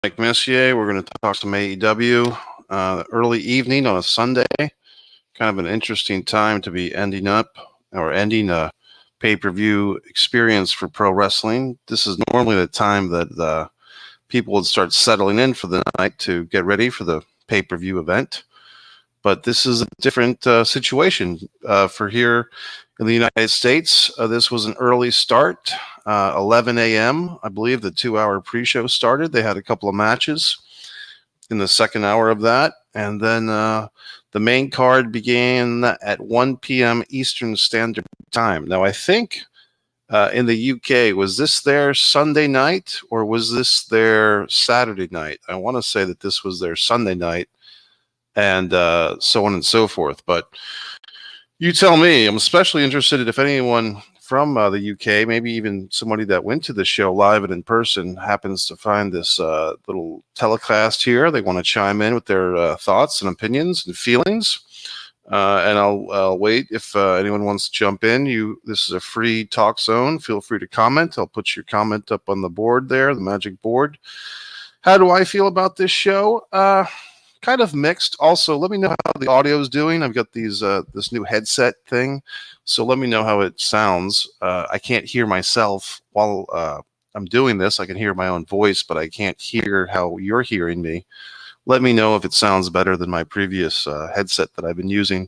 Mike Messier. We're going to talk some AEW. Early evening on a Sunday. Kind of an interesting time to be ending a pay-per-view experience for pro wrestling. This is normally the time that people would start settling in for the night to get ready for the pay-per-view event. But this is a different situation for here in the United States. This was an early start, 11 a.m. I believe the 2-hour pre-show started. They had a couple of matches in the second hour of that. And then the main card began at 1 p.m. Eastern Standard Time. Now, I think in the UK, was this their Sunday night or was this their Saturday night? I want to say that this was their Sunday night and so on and so forth. But you tell me. I'm especially interested if anyone from the UK, maybe even somebody that went to the show live and in person, happens to find this little telecast here. They want to chime in with their thoughts and opinions and feelings. And I'll wait if anyone wants to jump in. This is a free talk zone. Feel free to comment. I'll put your comment up on the board there, the magic board. How do I feel about this show? Kind of mixed. Also, let me know how the audio is doing. I've got this new headset thing, so let me know how it sounds. I can't hear myself while I'm doing this. I can hear my own voice, but I can't hear how you're hearing me. Let me know if it sounds better than my previous headset that I've been using.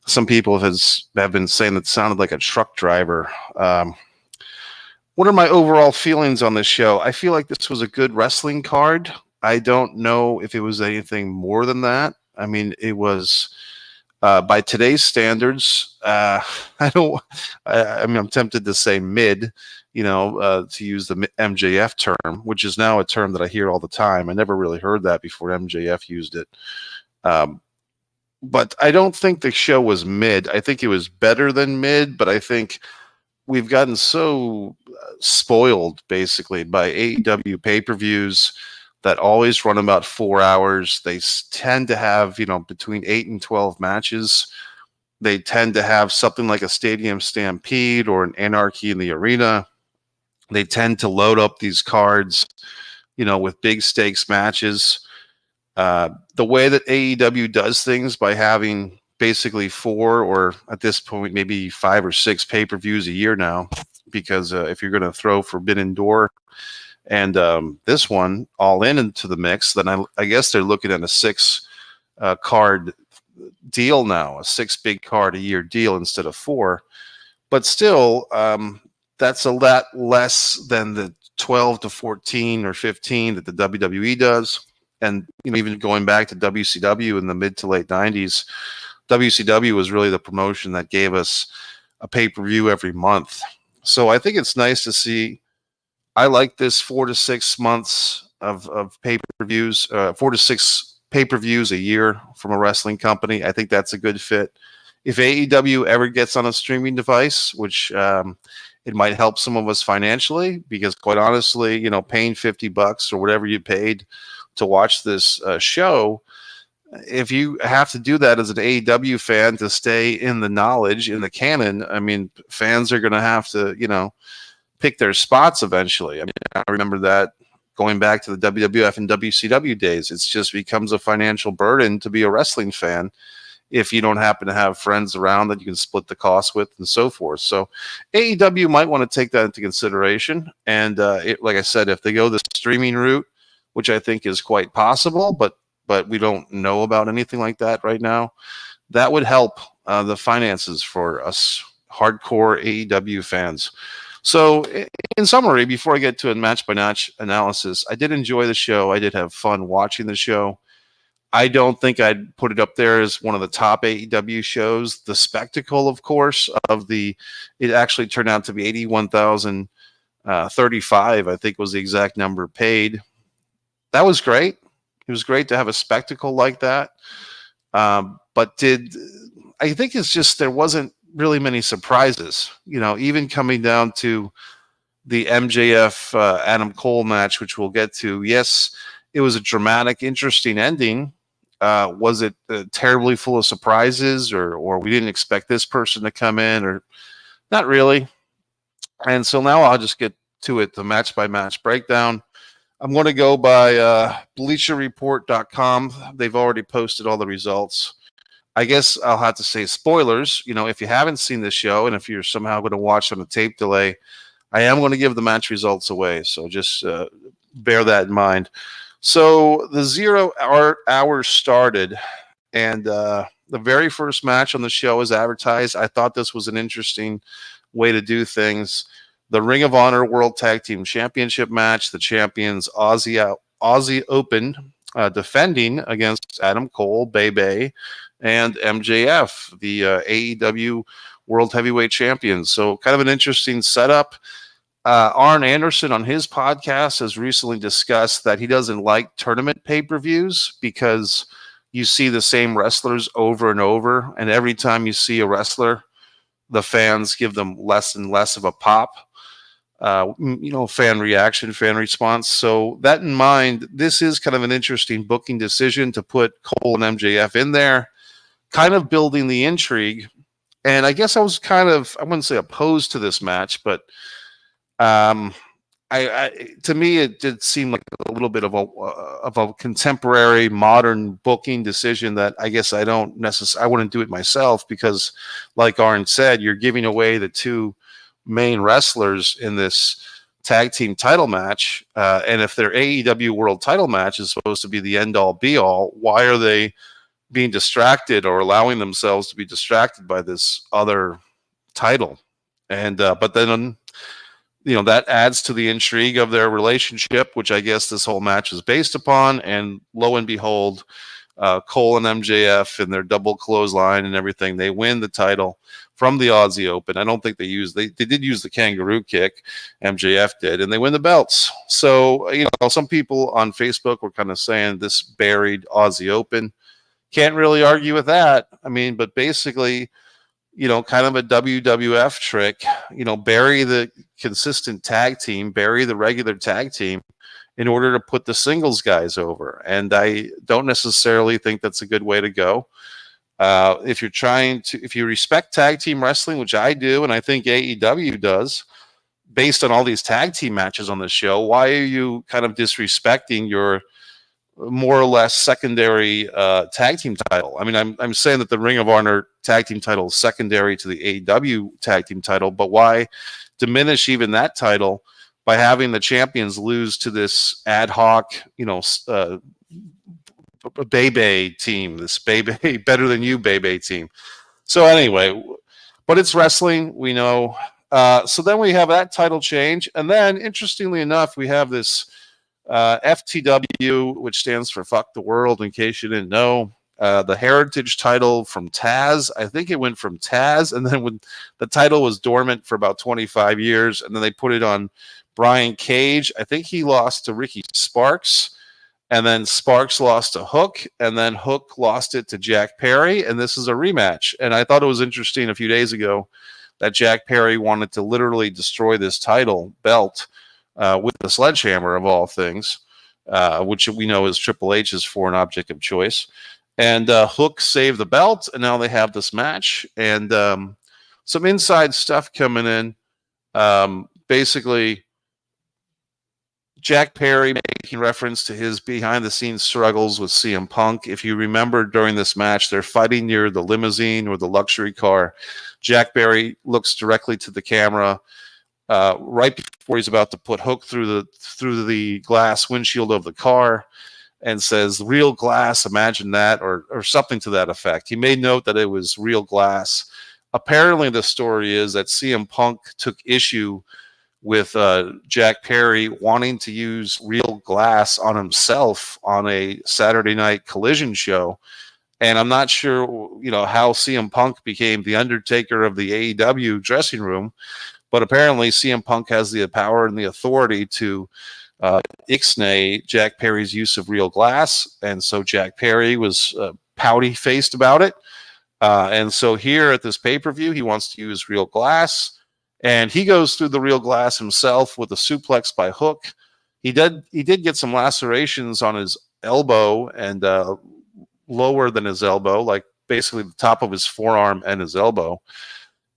Some people have been saying that it sounded like a truck driver. What are my overall feelings on this show? I feel like this was a good wrestling card. I don't know if it was anything more than that. I mean, it was by today's standards. I'm tempted to say mid, to use the MJF term, which is now a term that I hear all the time. I never really heard that before MJF used it. But I don't think the show was mid. I think it was better than mid, but I think we've gotten so spoiled basically by AEW pay-per-views that always run about 4 hours. They tend to have, between 8 and 12 matches. They tend to have something like a Stadium Stampede or an Anarchy in the Arena. They tend to load up these cards, with big stakes matches. The way that AEW does things by having basically 4 or at this point maybe 5 or 6 pay-per-views a year now, because if you're going to throw Forbidden Door and this one all into the mix, then I guess they're looking at a 6 card deal now, a 6 big card a year deal instead of 4. But still, that's a lot less than the 12 to 14 or 15 that the WWE does. And even going back to WCW in the mid to late 90s, WCW was really the promotion that gave us a pay-per-view every month. So I think it's nice to see. I like this 4 to 6 months of pay-per-views, 4 to 6 pay-per-views a year from a wrestling company. I think that's a good fit. If AEW ever gets on a streaming device, which it might help some of us financially, because quite honestly, paying $50 or whatever you paid to watch this show, if you have to do that as an AEW fan to stay in the knowledge, in the canon, I mean, fans are going to have to, pick their spots eventually. I mean, I remember that going back to the WWF and WCW days. It just becomes a financial burden to be a wrestling fan if you don't happen to have friends around that you can split the cost with and so forth. So AEW might want to take that into consideration. And like I said, if they go the streaming route, which I think is quite possible, but we don't know about anything like that right now, that would help the finances for us hardcore AEW fans. So in summary, before I get to a match-by-match analysis, I did enjoy the show. I did have fun watching the show. I don't think I'd put it up there as one of the top AEW shows. The spectacle, of course, it actually turned out to be 81,035, I think was the exact number paid. That was great. It was great to have a spectacle like that. But I think it's just there wasn't really many surprises, even coming down to the MJF Adam Cole match, which we'll get to. Yes, it was a dramatic, interesting ending. Was it terribly full of surprises, or we didn't expect this person to come in, or not really? And so now I'll just get to it, the match by match breakdown. I'm going to go by bleacherreport.com. They've already posted all the results. I guess I'll have to say spoilers. If you haven't seen this show and if you're somehow going to watch on a tape delay, I am going to give the match results away. So just bear that in mind. So the 0 hour started, and the very first match on the show is advertised. I thought this was an interesting way to do things. The Ring of Honor World Tag Team Championship match, the champions Aussie Open defending against Adam Cole, Bebe, and MJF, the AEW World Heavyweight Champions. So kind of an interesting setup. Arn Anderson on his podcast has recently discussed that he doesn't like tournament pay-per-views because you see the same wrestlers over and over, and every time you see a wrestler, the fans give them less and less of a pop. Fan reaction, fan response. So that in mind, this is kind of an interesting booking decision to put Cole and MJF in there, kind of building the intrigue. And I guess I was I wouldn't say opposed to this match, but to me, it did seem like a little bit of a contemporary, modern booking decision that I guess I wouldn't do it myself because, like Arn said, you're giving away the two main wrestlers in this tag team title match, and if their AEW World Title match is supposed to be the end all be all, why are they being distracted or allowing themselves to be distracted by this other title? And but then that adds to the intrigue of their relationship, which I guess this whole match is based upon. And lo and behold, Cole and MJF and their double clothesline and everything, they win the title from the Aussie Open. I don't think they did use the kangaroo kick, MJF did, and they win the belts. So, some people on Facebook were kind of saying this buried Aussie Open. Can't really argue with that. I mean, but basically, kind of a WWF trick, bury the consistent tag team, bury the regular tag team in order to put the singles guys over. And I don't necessarily think that's a good way to go. If you respect tag team wrestling, which I do, and I think AEW does, based on all these tag team matches on the show, why are you kind of disrespecting your more or less secondary tag team title? I mean, I'm saying that the Ring of Honor tag team title is secondary to the AEW tag team title, but why diminish even that title by having the champions lose to this ad hoc, Bebe team, this Bebe better than you Bebe team? So anyway, but it's wrestling, we know. So then we have that title change, and then interestingly enough, we have this FTW, which stands for Fuck the World, in case you didn't know. The Heritage title from Taz. I think it went from Taz, and then when the title was dormant for about 25 years, and then they put it on Brian Cage. I think he lost to Ricky Sparks, and then Sparks lost to Hook, and then Hook lost it to Jack Perry, and this is a rematch. And I thought it was interesting a few days ago that Jack Perry wanted to literally destroy this title belt with the sledgehammer of all things, which we know is Triple H's foreign object of choice. And Hook saved the belt, and now they have this match. And some inside stuff coming in. Basically, Jack Perry making reference to his behind-the-scenes struggles with CM Punk. If you remember, during this match, they're fighting near the limousine or the luxury car. Jack Perry looks directly to the camera right before he's about to put Hook through the glass windshield of the car, and says, "Real glass, imagine that," or something to that effect. He made note that it was real glass. Apparently, the story is that CM Punk took issue with Jack Perry wanting to use real glass on himself on a Saturday Night Collision show. And I'm not sure, how CM Punk became the Undertaker of the AEW dressing room, but apparently CM Punk has the power and the authority to ixnay Jack Perry's use of real glass. And so Jack Perry was pouty-faced about it. And so here at this pay-per-view, he wants to use real glass. And he goes through the real glass himself with a suplex by Hook. He did get some lacerations on his elbow and lower than his elbow, like basically the top of his forearm and his elbow.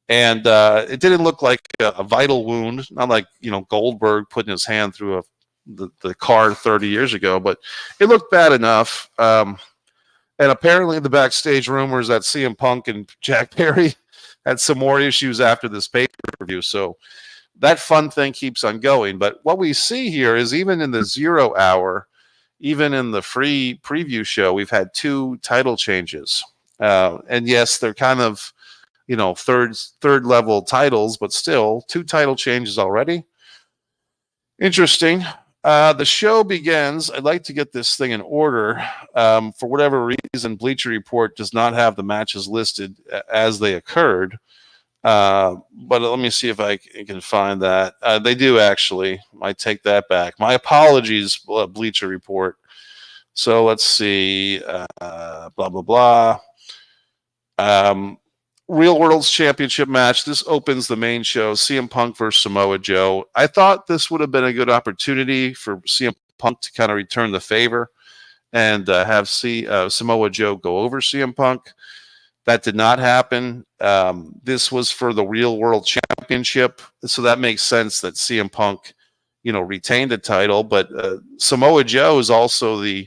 And it didn't look like a vital wound, not like Goldberg putting his hand through the card 30 years ago, but it looked bad enough. And apparently, the backstage rumors that CM Punk and Jack Perry had some more issues after this pay-per-view. So that fun thing keeps on going. But what we see here is even in the 0 hour, even in the free preview show, we've had 2 title changes. And yes, they're kind of, third level titles, but still 2 title changes already. Interesting. The show begins. I'd like to get this thing in order. For whatever reason, Bleacher Report does not have the matches listed as they occurred. But let me see if I can find that. They do actually. I take that back. My apologies, Bleacher Report. So let's see. Blah, blah, blah. Real World's Championship match. This opens the main show. CM Punk versus Samoa Joe. I thought this would have been a good opportunity for CM Punk to kind of return the favor and have Samoa Joe go over CM Punk. That did not happen. This was for the Real World Championship, so that makes sense that CM Punk, retained the title. But Samoa Joe is also the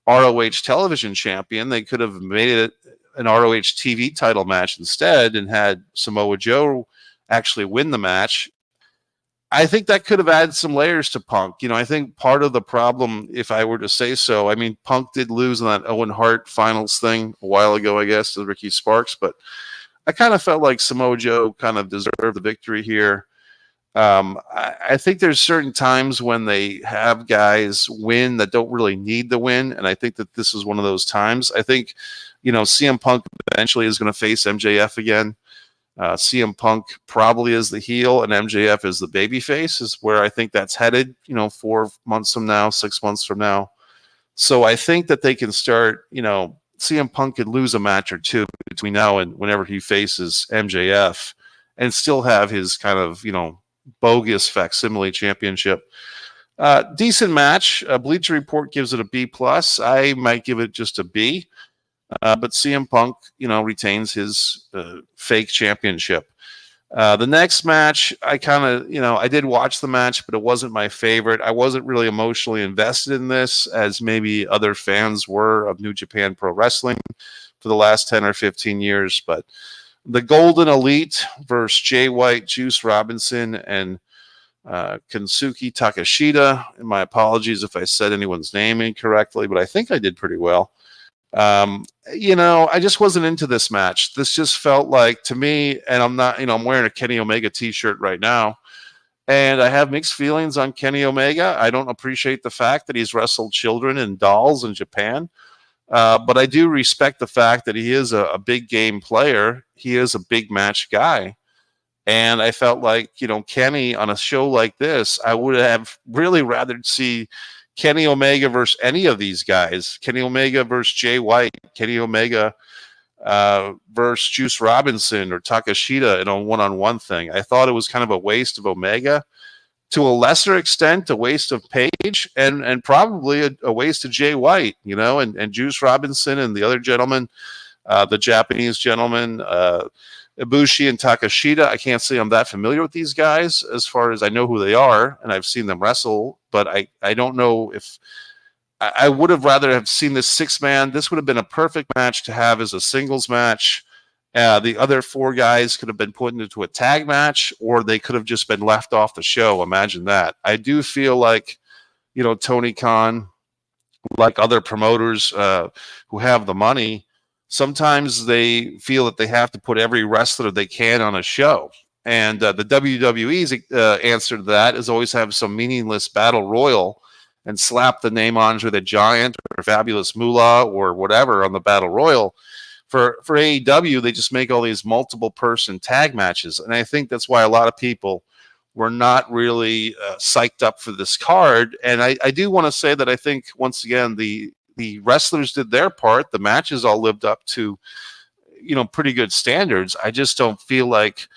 ROH television champion. They could have made it an ROH TV title match instead and had Samoa Joe actually win the match. I think that could have added some layers to Punk. I think part of the problem, if I were to say so, Punk did lose in that Owen Hart finals thing a while ago, I guess, to Ricky Sparks, but I kind of felt like Samoa Joe kind of deserved the victory here. I think there's certain times when they have guys win that don't really need the win, and I think that this is one of those times. I think, CM Punk eventually is going to face MJF again. CM Punk probably is the heel and MJF is the baby face is where I think that's headed, 4 months from now, 6 months from now. So I think that they can start, CM Punk could lose a match or 2 between now and whenever he faces MJF and still have his kind of, bogus facsimile championship. Decent match. Bleacher Report gives it a B+. I might give it just a B. But CM Punk, retains his fake championship. The next match, I kind of, I did watch the match, but it wasn't my favorite. I wasn't really emotionally invested in this as maybe other fans were of New Japan Pro Wrestling for the last 10 or 15 years. But the Golden Elite versus Jay White, Juice Robinson, and Kensuke Takeshita. And my apologies if I said anyone's name incorrectly, but I think I did pretty well. I just wasn't into this match. This just felt like, to me, and I'm not, I'm wearing a Kenny Omega t-shirt right now, and I have mixed feelings on Kenny Omega. I don't appreciate the fact that he's wrestled children and dolls in Japan. But I do respect the fact that he is a big game player. He is a big match guy. And I felt like, Kenny on a show like this, I would have really rather see Kenny Omega versus any of these guys. Kenny Omega versus Jay White, Kenny Omega versus Juice Robinson or Takeshita in a one-on-one thing. I thought it was kind of a waste of Omega. To a lesser extent, a waste of Page and probably a waste of Jay White, and Juice Robinson and the other gentleman, the Japanese gentleman, Ibushi and Takeshita. I can't say I'm that familiar with these guys as far as I know who they are, and I've seen them wrestle, but I don't know if I would have rather have seen this 6-man. This would have been a perfect match to have as a singles match. The other 4 guys could have been put into a tag match, or they could have just been left off the show. Imagine that. I do feel like, Tony Khan, like other promoters who have the money, sometimes they feel that they have to put every wrestler they can on a show. And the WWE's answer to that is always have some meaningless battle royal and slap the name Andre the Giant or Fabulous Moolah or whatever on the battle royal. For AEW, they just make all these multiple person tag matches. And I think that's why a lot of people were not really psyched up for this card. And I do want to say that I think, once again, the wrestlers did their part. The matches all lived up to, pretty good standards. I just don't feel like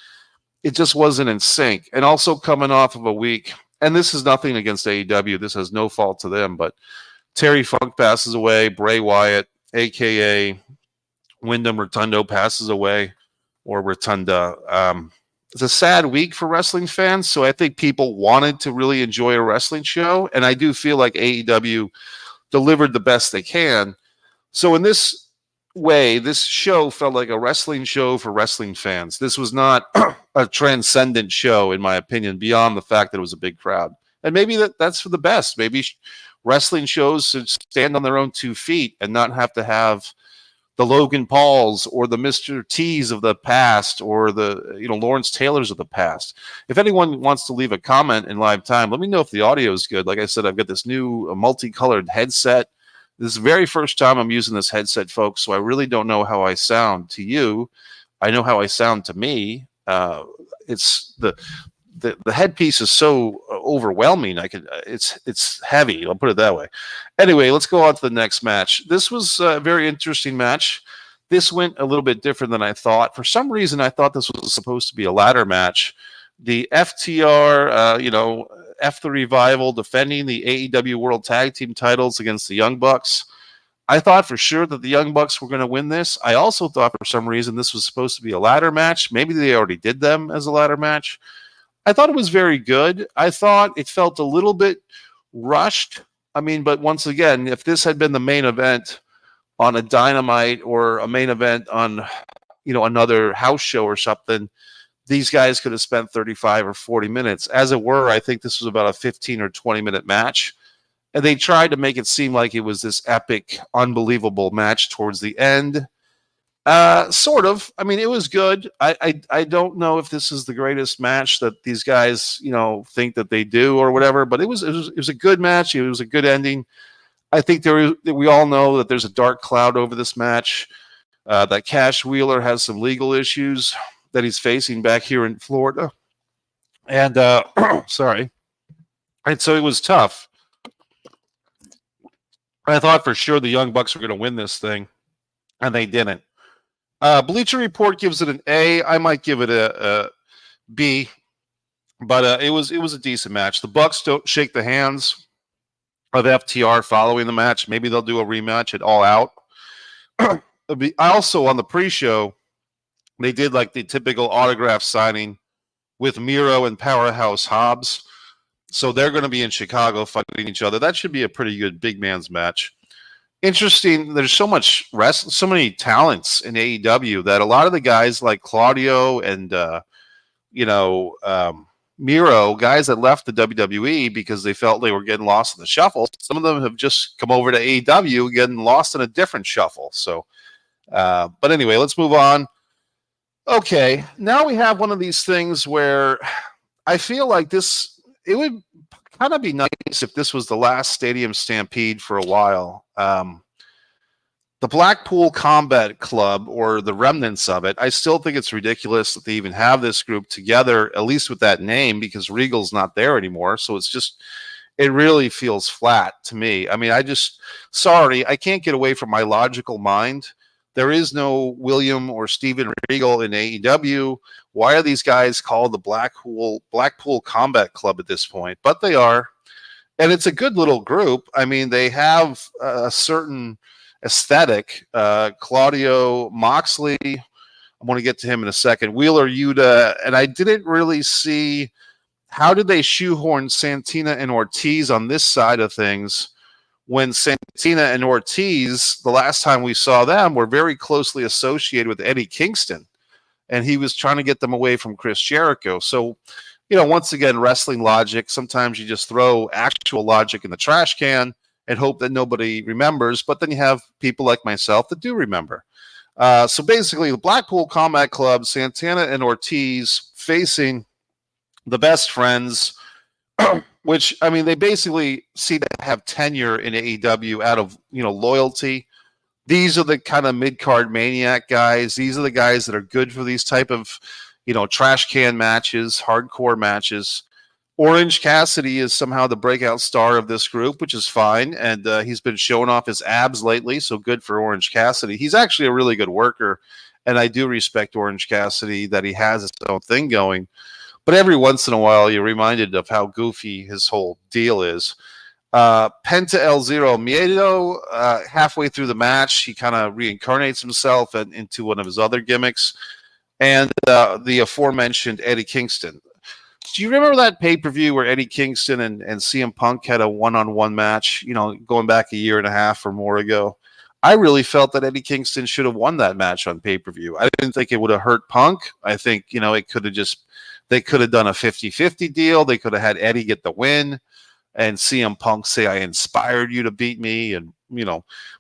it just wasn't in sync. And also coming off of a week, and this is nothing against AEW. This has no fault to them, but Terry Funk passes away. Bray Wyatt, a.k.a. Wyndham Rotundo, passes away, or Rotunda. it's a sad week for wrestling fans. So I think people wanted to really enjoy a wrestling show, and I do feel like AEW delivered the best they can. So in this way, this show felt like a wrestling show for wrestling fans. This was not a transcendent show, in my opinion, beyond the fact that it was a big crowd. And maybe that's for the best. Maybe wrestling shows should stand on their own 2 feet and not have to have the Logan Pauls or the Mr. T's of the past or the Lawrence Taylors of the past. If anyone wants to leave a comment in live time, let me know if the audio is good. Like I said, I've got this new multicolored headset. This is the very first time I'm using this headset, folks, so I really don't know how I sound to you. I know how I sound to me. It's the headpiece is so overwhelming. It's heavy. I'll put it that way. Anyway, let's go on to the next match. This was a very interesting match. This went a little bit different than I thought. For some reason, I thought this was supposed to be a ladder match. The FTR, F the Revival defending the AEW World Tag Team titles against the Young Bucks. I thought for sure that the Young Bucks were going to win this. I also thought for some reason this was supposed to be a ladder match. Maybe they already did them as a ladder match. I thought it was very good. I thought it felt a little bit rushed. But once again, if this had been the main event on a Dynamite or a main event on, another house show or something, these guys could have spent 35 or 40 minutes. As it were, I think this was about a 15 or 20-minute match. And they tried to make it seem like it was this epic, unbelievable match towards the end. Sort of. It was good. I don't know if this is the greatest match that these guys, think that they do or whatever, but it was a good match. It was a good ending. I think we all know that there's a dark cloud over this match, that Cash Wheeler has some legal issues that he's facing back here in Florida. And, sorry. And so it was tough. I thought for sure the Young Bucks were going to win this thing, and they didn't. Bleacher Report gives it an A. I might give it a B, but it was a decent match. The Bucks don't shake the hands of FTR following the match. Maybe they'll do a rematch at All Out. I also, on the pre-show, they did like the typical autograph signing with Miro and Powerhouse Hobbs. So they're going to be in Chicago fighting each other. That should be a pretty good big man's match. Interesting. There's so many talents in AEW that a lot of the guys like Claudio and Miro, guys that left the WWE because they felt they were getting lost in the shuffle. Some of them have just come over to AEW, getting lost in a different shuffle. So, but anyway, let's move on. Okay, now we have one of these things where I feel like it would kind of be nice if this was the last Stadium Stampede for a while. The Blackpool Combat Club, or the remnants of it, I still think it's ridiculous that they even have this group together, at least with that name, because Regal's not there anymore. So it really feels flat to me. I can't get away from my logical mind. There is no William or Steven Regal in AEW. Why are these guys called the Blackpool Combat Club at this point? But they are. And it's a good little group. They have a certain aesthetic. Claudio Moxley, I'm going to get to him in a second. Wheeler Yuta. And I didn't really see, how did they shoehorn Santina and Ortiz on this side of things when Santina and Ortiz, the last time we saw them, were very closely associated with Eddie Kingston. And he was trying to get them away from Chris Jericho. So, once again, wrestling logic. Sometimes you just throw actual logic in the trash can and hope that nobody remembers. But then you have people like myself that do remember. So basically, the Blackpool Combat Club, Santana and Ortiz facing the Best Friends, which, they basically seem to have tenure in AEW out of, loyalty. These are the kind of mid-card maniac guys. These are the guys that are good for these type of, trash can matches, hardcore matches. Orange Cassidy is somehow the breakout star of this group, which is fine. And he's been showing off his abs lately, so good for Orange Cassidy. He's actually a really good worker, and I do respect Orange Cassidy that he has his own thing going. But every once in a while, you're reminded of how goofy his whole deal is. Penta El Zero Miedo, halfway through the match, he kind of reincarnates himself into one of his other gimmicks. and the aforementioned Eddie Kingston. Do you remember that pay-per-view where Eddie Kingston and CM Punk had a one-on-one match, going back a year and a half or more ago? I really felt that Eddie Kingston should have won that match on pay-per-view. I didn't think it would have hurt Punk. I think, it could have they could have done a 50-50 deal. They could have had Eddie get the win and CM Punk say, I inspired you to beat me. And,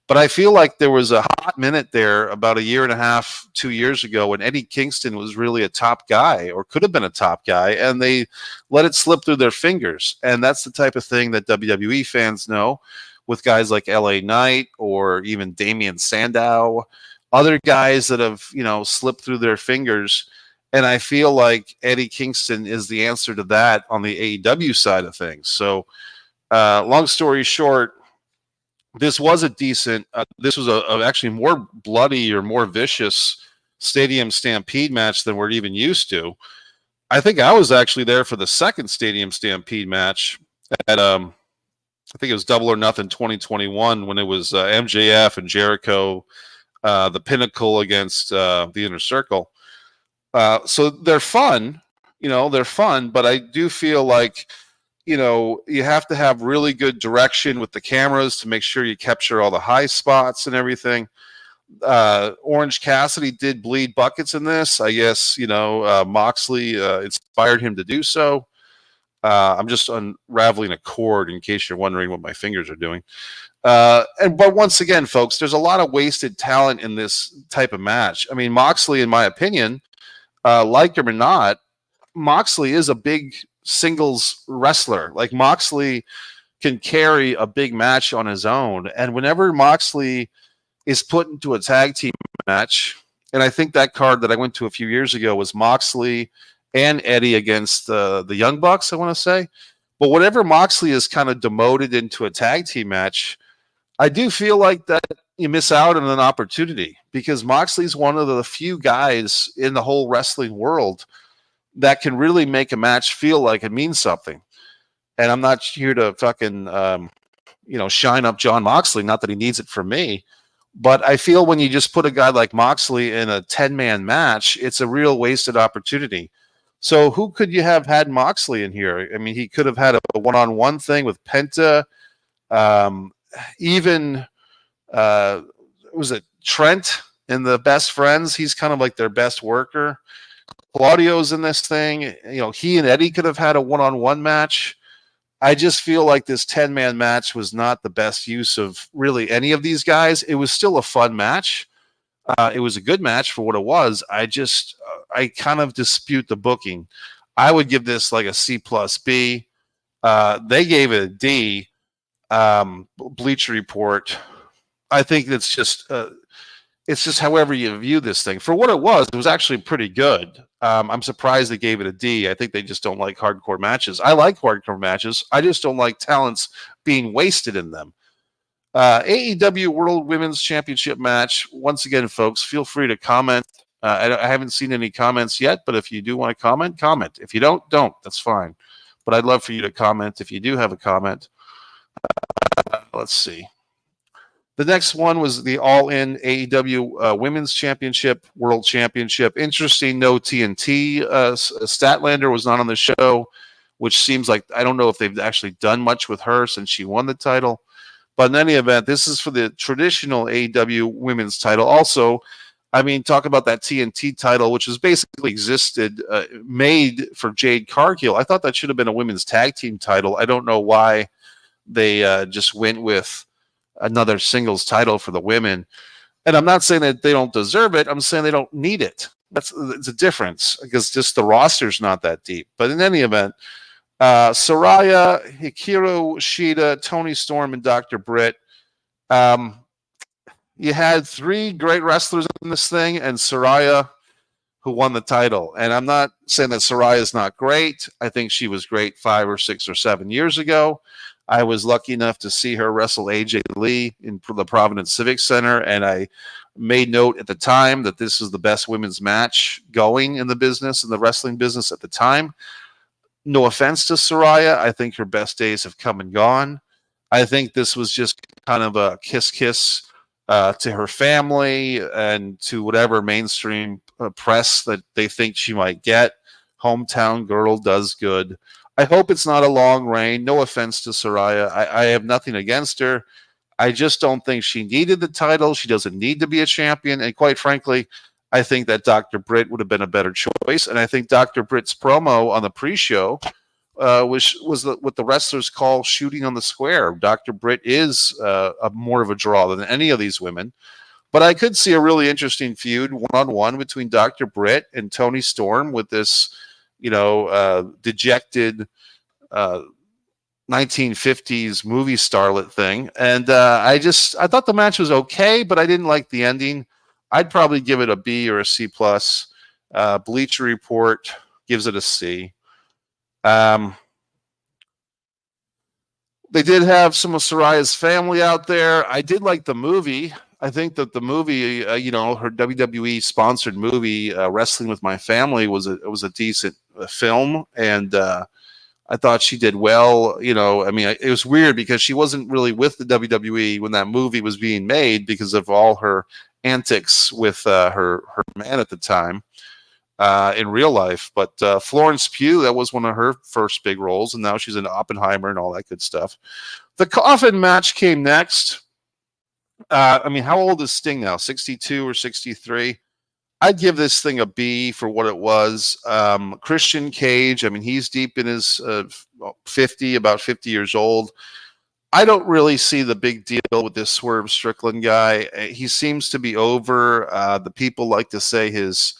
but I feel like there was a hot minute there about a year and a half, 2 years ago when Eddie Kingston was really a top guy or could have been a top guy, and they let it slip through their fingers. And that's the type of thing that WWE fans know with guys like LA Knight or even Damian Sandow, other guys that have, slipped through their fingers. And I feel like Eddie Kingston is the answer to that on the AEW side of things. So, long story short, this was a decent, this was a actually more bloody or more vicious Stadium Stampede match than we're even used to. I think I was actually there for the second Stadium Stampede match at, I think it was Double or Nothing 2021 when it was MJF and Jericho, the Pinnacle against the Inner Circle. So they're fun, they're fun, but I do feel like, you have to have really good direction with the cameras to make sure you capture all the high spots and everything. Orange Cassidy did bleed buckets in this. I guess, Moxley inspired him to do so. I'm just unraveling a cord in case you're wondering what my fingers are doing. But once again, folks, there's a lot of wasted talent in this type of match. I mean, Moxley, in my opinion, like him or not, Moxley is a big singles wrestler. Like, Moxley can carry a big match on his own. And whenever Moxley is put into a tag team match, and I think that card that I went to a few years ago was Moxley and Eddie against the Young Bucks, I want to say. But whenever Moxley is kind of demoted into a tag team match, I do feel like that you miss out on an opportunity, because Moxley's one of the few guys in the whole wrestling world that can really make a match feel like it means something. And I'm not here to fucking, shine up John Moxley. Not that he needs it from me, but I feel when you just put a guy like Moxley in a 10-man match, it's a real wasted opportunity. So who could you have had Moxley in here? I mean, he could have had a one-on-one thing with Penta. Even was it Trent in the Best Friends? He's kind of like their best worker. Claudio's in this thing. He and Eddie could have had a one-on-one match. I just feel like this 10-man match was not the best use of really any of these guys. It was still a fun match. It was a good match for what it was. I kind of dispute the booking. I would give this like a C+B. They gave it a D. Bleacher Report. I think it's just however you view this thing. For what it was actually pretty good. I'm surprised they gave it a D. I think they just don't like hardcore matches. I like hardcore matches. I just don't like talents being wasted in them. AEW World Women's Championship match. Once again, folks, feel free to comment. I haven't seen any comments yet, but if you do want to comment. If you don't. That's fine. But I'd love for you to comment if you do have a comment. Let's see. The next one was the All In AEW Women's Championship, World Championship. Interesting, no TNT. Statlander was not on the show, which seems like, I don't know if they've actually done much with her since she won the title. But in any event, this is for the traditional AEW Women's title. Also, I mean, talk about that TNT title, which has basically existed, made for Jade Cargill. I thought that should have been a women's tag team title. I don't know why they just went with another singles title for the women. And I'm not saying that they don't deserve it. I'm saying they don't need it. It's a difference, because just the roster's not that deep. But in any event, Saraya, Hikaru Shida, Toni Storm, and Dr. Britt. You had three great wrestlers in this thing, and Saraya, who won the title. And I'm not saying that Saraya is not great. I think she was great 5 or 6 or 7 years ago. I was lucky enough to see her wrestle AJ Lee in the Providence Civic Center, and I made note at the time that this is the best women's match going in the business, in the wrestling business at the time. No offense to Saraya. I think her best days have come and gone. I think this was just kind of a kiss-kiss to her family and to whatever mainstream press that they think she might get. Hometown girl does good. I hope it's not a long reign. No offense to Soraya. I have nothing against her. I just don't think she needed the title. She doesn't need to be a champion. And quite frankly, I think that Dr. Britt would have been a better choice. And I think Dr. Britt's promo on the pre-show was what the wrestlers call shooting on the square. Dr. Britt is more of a draw than any of these women. But I could see a really interesting feud one-on-one between Dr. Britt and Toni Storm with this, dejected 1950s movie starlet thing. And I thought the match was okay, but I didn't like the ending. I'd probably give it a B or a C plus. Bleacher Report gives it a C. They did have some of Soraya's family out there. I did like the movie. I think that the movie, her WWE sponsored movie, Wrestling with My Family, was a decent film, and I thought she did well. It was weird because she wasn't really with the WWE when that movie was being made because of all her antics with her man at the time in real life. But Florence Pugh, that was one of her first big roles, and now she's in Oppenheimer and all that good stuff. The coffin match came next. How old is Sting now? 62 or 63? I'd give this thing a B for what it was. Christian Cage, he's deep in his 50, about 50 years old. I don't really see the big deal with this Swerve Strickland guy. He seems to be over. The people like to say his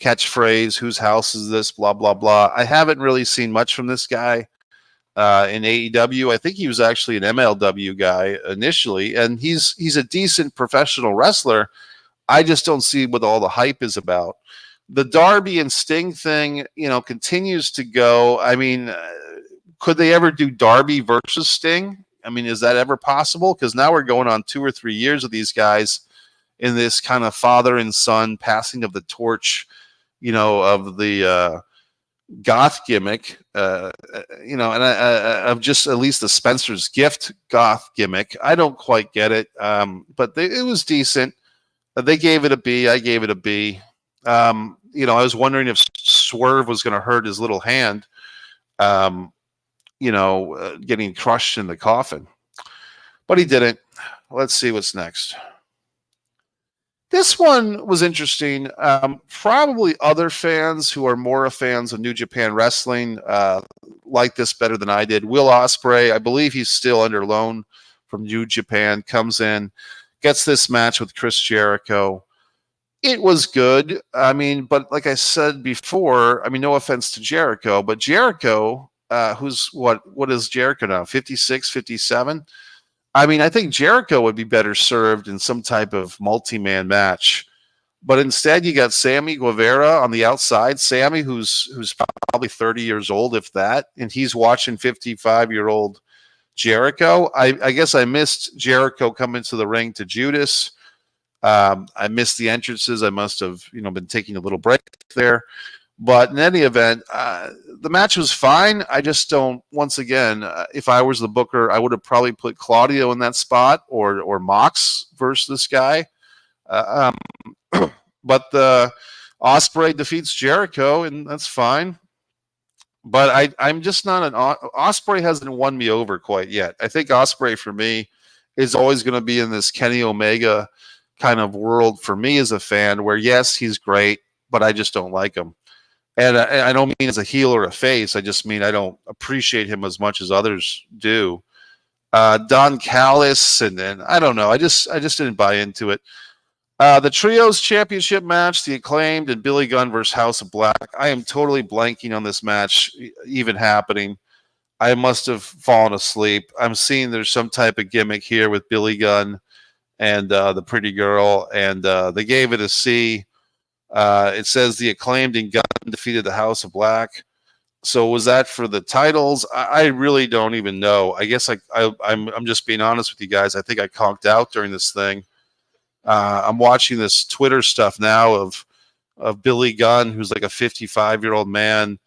catchphrase, whose house is this, blah, blah, blah. I haven't really seen much from this guy in AEW. I think he was actually an MLW guy initially, and he's a decent professional wrestler. I just don't see what all the hype is about. The Darby and Sting thing, continues to go. Could they ever do Darby versus Sting? Is that ever possible? Because now we're going on 2 or 3 years of these guys in this kind of father and son passing of the torch, of the goth gimmick, of just at least the Spencer's Gift goth gimmick. I don't quite get it, but it was decent. They gave it a B. I gave it a B. I was wondering if Swerve was going to hurt his little hand, getting crushed in the coffin. But he didn't. Let's see what's next. This one was interesting. Probably other fans who are more fans of New Japan Wrestling like this better than I did. Will Ospreay, I believe he's still under loan from New Japan, comes in, gets this match with Chris Jericho. It was good. But like I said before, no offense to Jericho, but Jericho, who's what is Jericho now? 56, 57? I think Jericho would be better served in some type of multi-man match. But instead, you got Sammy Guevara on the outside. Sammy, who's probably 30 years old, if that, and he's watching 55-year-old Jericho. I guess I missed Jericho coming to the ring to Judas. I missed the entrances. I must have, been taking a little break there. But in any event, the match was fine. I just don't, once again, if I was the booker, I would have probably put Claudio in that spot or Mox versus this guy. But the Ospreay defeats Jericho, and that's fine. But I'm just not Ospreay hasn't won me over quite yet. I think Ospreay for me is always going to be in this Kenny Omega kind of world for me as a fan where, yes, he's great, but I just don't like him. And I don't mean as a heel or a face. I just mean I don't appreciate him as much as others do. Don Callis, and then I don't know. I just didn't buy into it. The Trios Championship match, The Acclaimed and Billy Gunn versus House of Black. I am totally blanking on this match even happening. I must have fallen asleep. I'm seeing there's some type of gimmick here with Billy Gunn and the pretty girl, and they gave it a C. It says The Acclaimed and Gunn defeated the House of Black. So was that for the titles? I really don't even know. I guess I'm just being honest with you guys. I think I conked out during this thing. I'm watching this Twitter stuff now of Billy Gunn, who's like a 55-year-old man,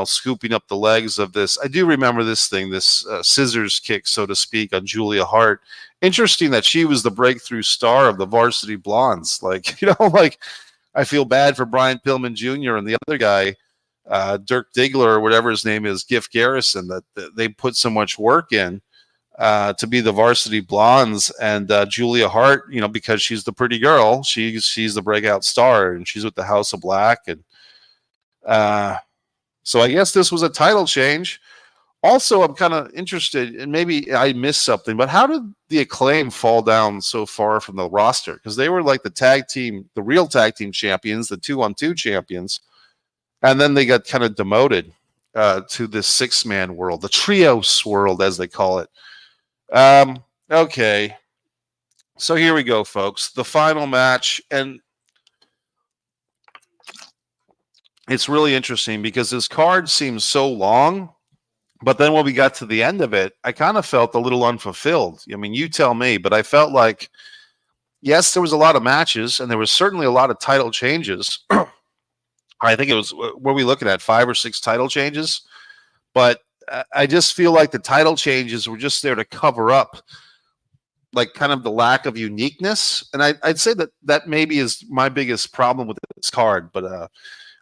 scooping up the legs of this. I do remember this thing, this scissors kick, so to speak, on Julia Hart. Interesting that she was the breakthrough star of the Varsity Blondes. Like, like I feel bad for Brian Pillman Jr. and the other guy, Dirk Diggler or whatever his name is, Giff Garrison, that they put so much work in to be the Varsity Blondes, and Julia Hart, because she's the pretty girl, she's the breakout star, and she's with the House of Black, and so I guess this was a title change. Also, I'm kind of interested, and maybe I missed something, but how did the Acclaim fall down so far from the roster? Because they were like the real tag team champions, the 2-on-2 champions, and then they got kind of demoted to this 6-man world, the trios world, as they call it. Okay. So here we go, folks. The final match, and it's really interesting because this card seems so long, but then when we got to the end of it, I kind of felt a little unfulfilled. I mean, you tell me, but I felt like, yes, there was a lot of matches, and there was certainly a lot of title changes. I think it was, what are we looking at, 5 or 6 title changes? But I just feel like the title changes were just there to cover up like kind of the lack of uniqueness. And I'd say that maybe is my biggest problem with this card, but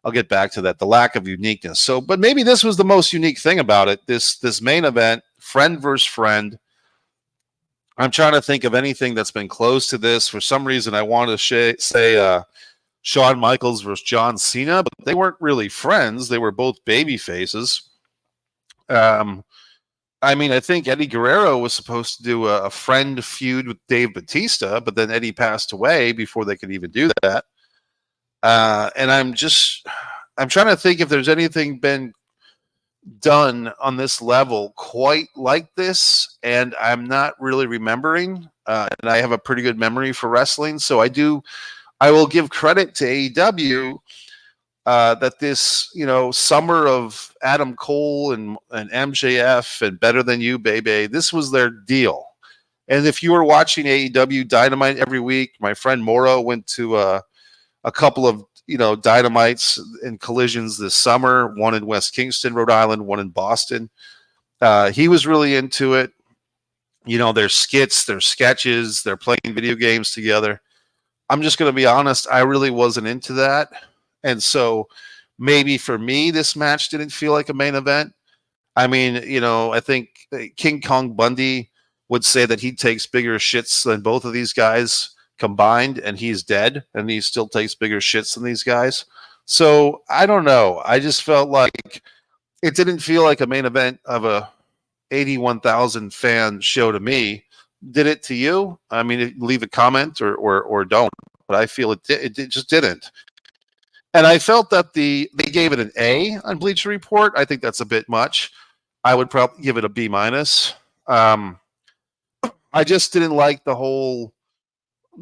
I'll get back to that, the lack of uniqueness. So, but maybe this was the most unique thing about it, this main event, friend versus friend. I'm trying to think of anything that's been close to this. For some reason, I want to say Shawn Michaels versus John Cena, but they weren't really friends. They were both baby faces. I mean, I think Eddie Guerrero was supposed to do a friend feud with Dave Bautista, but then Eddie passed away before they could even do that. And I'm trying to think if there's anything been done on this level quite like this, and I'm not really remembering. And I have a pretty good memory for wrestling, so I will give credit to AEW. That this, summer of Adam Cole and MJF and Better Than You, baby, this was their deal. And if you were watching AEW Dynamite every week, my friend Moro went to a couple of, Dynamites and collisions this summer, one in West Kingston, Rhode Island, one in Boston. He was really into it. Their skits, their sketches, they're playing video games together. I'm just going to be honest, I really wasn't into that. And so maybe for me, this match didn't feel like a main event. I mean, I think King Kong Bundy would say that he takes bigger shits than both of these guys combined, and he's dead, and he still takes bigger shits than these guys. So I don't know. I just felt like it didn't feel like a main event of a 81,000 fan show to me. Did it to you? I mean, leave a comment or don't. But I feel it just didn't. And I felt that they gave it an A on Bleacher Report. I think that's a bit much. I would probably give it a B minus. I just didn't like the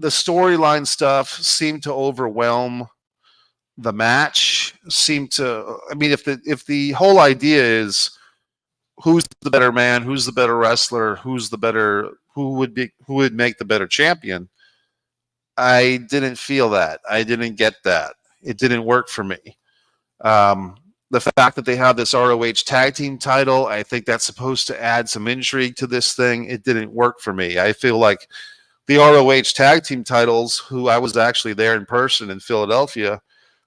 storyline stuff seemed to overwhelm the match. If the whole idea is who's the better man, who's the better wrestler, who would make the better champion, I didn't feel that. I didn't get that. It didn't work for me. The fact that they have this ROH tag team title, I think that's supposed to add some intrigue to this thing. It didn't work for me. I feel like the ROH tag team titles, who I was actually there in person in Philadelphia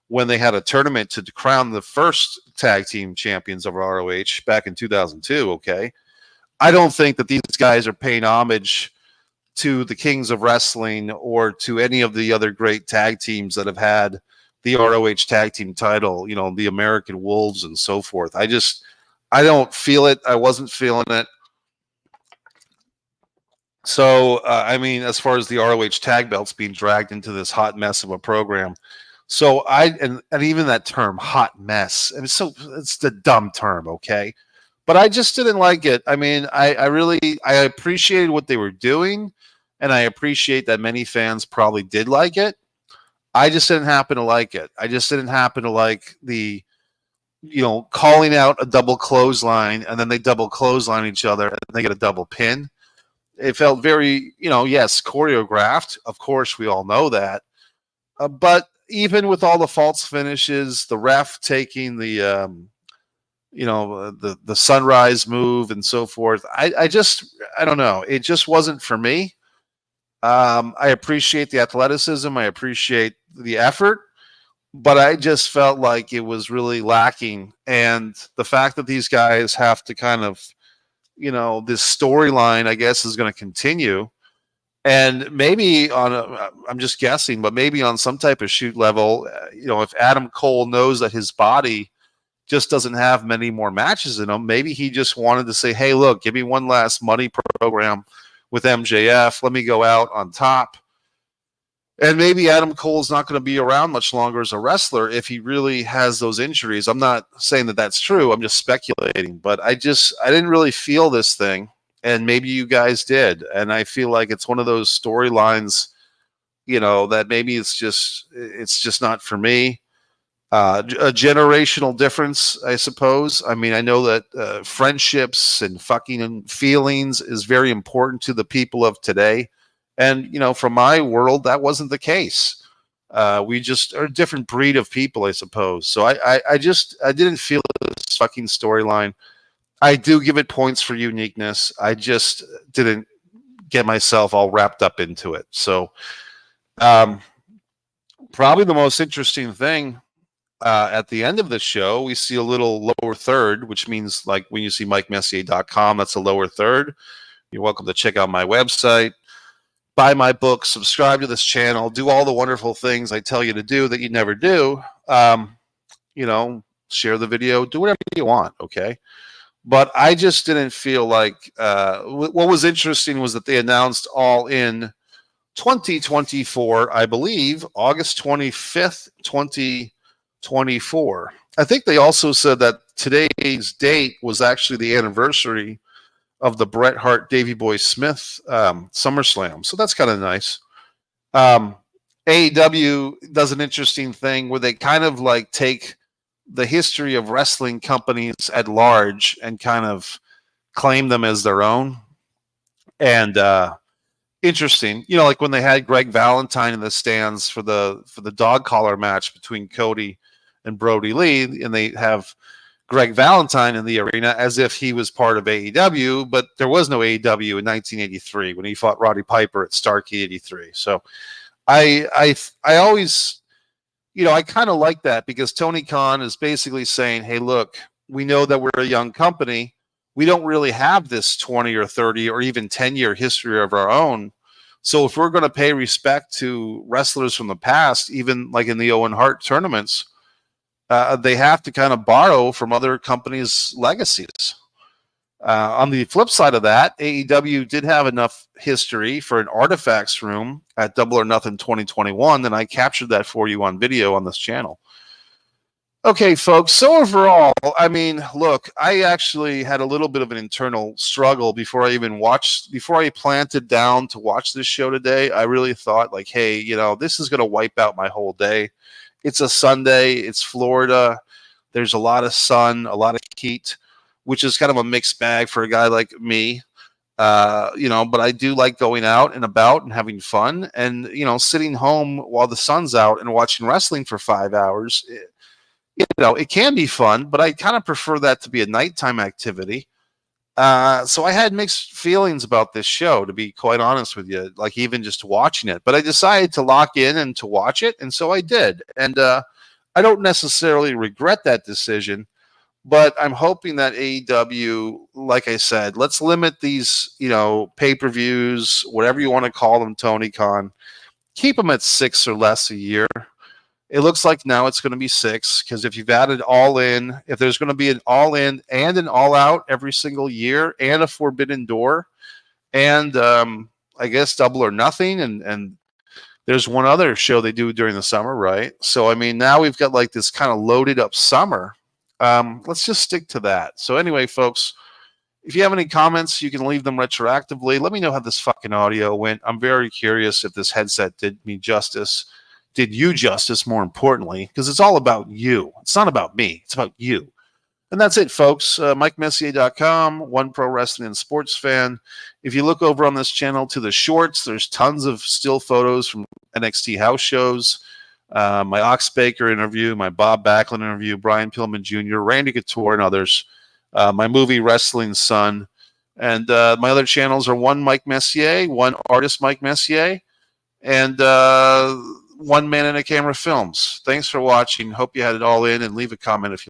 when they had a tournament to crown the first tag team champions of ROH back in 2002, okay? I don't think that these guys are paying homage to the Kings of Wrestling or to any of the other great tag teams that have had the ROH tag team title, the American Wolves and so forth. I don't feel it. I wasn't feeling it. So, as far as the ROH tag belts being dragged into this hot mess of a program. So and even that term, hot mess, it's the dumb term, okay? But I just didn't like it. I mean, I appreciated what they were doing, and I appreciate that many fans probably did like it. I just didn't happen to like it. I just didn't happen to like the, calling out a double clothesline, and then they double clothesline each other, and they get a double pin. It felt very, yes, choreographed. Of course, we all know that. But even with all the false finishes, the ref taking the the sunrise move and so forth. I don't know. It just wasn't for me. I appreciate the athleticism. I appreciate the effort, but I just felt like it was really lacking. And the fact that these guys have to kind of, this storyline, I guess, is going to continue. And maybe I'm just guessing, but maybe on some type of shoot level, if Adam Cole knows that his body just doesn't have many more matches in him, maybe he just wanted to say, hey, look, give me one last money program with MJF. Let me go out on top. And maybe Adam Cole's not going to be around much longer as a wrestler if he really has those injuries. I'm not saying that that's true. I'm just speculating. But I didn't really feel this thing. And maybe you guys did. And I feel like it's one of those storylines, that maybe it's just not for me. A generational difference, I suppose. I mean, I know that friendships and fucking feelings is very important to the people of today. And, from my world, that wasn't the case. We just are a different breed of people, I suppose. So I didn't feel this fucking storyline. I do give it points for uniqueness. I just didn't get myself all wrapped up into it. So probably the most interesting thing at the end of the show, we see a little lower third, which means like when you see MikeMessier.com, that's a lower third. You're welcome to check out my website, buy my book, subscribe to this channel, do all the wonderful things I tell you to do that you never do. Share the video, do whatever you want, okay? But I just didn't feel like what was interesting was that they announced All In 2024, I believe, August 25th, 2024. I think they also said that today's date was actually the anniversary of the Bret Hart Davey Boy Smith SummerSlam. So that's kind of nice. AEW does an interesting thing where they kind of like take the history of wrestling companies at large and kind of claim them as their own. And interesting, like when they had Greg Valentine in the stands for the dog collar match between Cody and Brody Lee, and they have Greg Valentine in the arena as if he was part of AEW, but there was no AEW in 1983 when he fought Roddy Piper at Starrcade 83. So I always, I kind of like that because Tony Khan is basically saying, hey, look, we know that we're a young company. We don't really have this 20 or 30 or even 10-year history of our own. So if we're going to pay respect to wrestlers from the past, even like in the Owen Hart tournaments, they have to kind of borrow from other companies' legacies. On the flip side of that, AEW did have enough history for an artifacts room at Double or Nothing 2021, and I captured that for you on video on this channel. Okay, folks, so overall, I mean, look, I actually had a little bit of an internal struggle before I planted down to watch this show today. I really thought like, hey, this is going to wipe out my whole day. It's a Sunday. It's Florida. There's a lot of sun, a lot of heat, which is kind of a mixed bag for a guy like me. But I do like going out and about and having fun and, sitting home while the sun's out and watching wrestling for 5 hours. It can be fun, but I kind of prefer that to be a nighttime activity. So I had mixed feelings about this show, to be quite honest with you, like even just watching it. But I decided to lock in and to watch it, and so I did. And I don't necessarily regret that decision, but I'm hoping that AEW, like I said, let's limit these, pay-per-views, whatever you want to call them, Tony Khan. Keep them at 6 or less a year. It looks like now it's going to be 6 because if you've added All In, if there's going to be an All In and an All Out every single year and a Forbidden Door and I guess Double or Nothing and there's one other show they do during the summer, right? So, I mean, now we've got like this kind of loaded up summer. Let's just stick to that. So anyway, folks, if you have any comments, you can leave them retroactively. Let me know how this fucking audio went. I'm very curious if this headset did me justice. Did you justice, more importantly, because it's all about you. It's not about me. It's about you. And that's it, folks. MikeMessier.com, one pro wrestling and sports fan. If you look over on this channel to the shorts, there's tons of still photos from NXT house shows. my Ox Baker interview, my Bob Backlund interview, Brian Pillman Jr., Randy Couture, and others. My movie Wrestling Son. And my other channels are one Mike Messier, one artist Mike Messier, and one Man in a Camera Films. Thanks for watching. Hope you had it all in, and leave a comment if you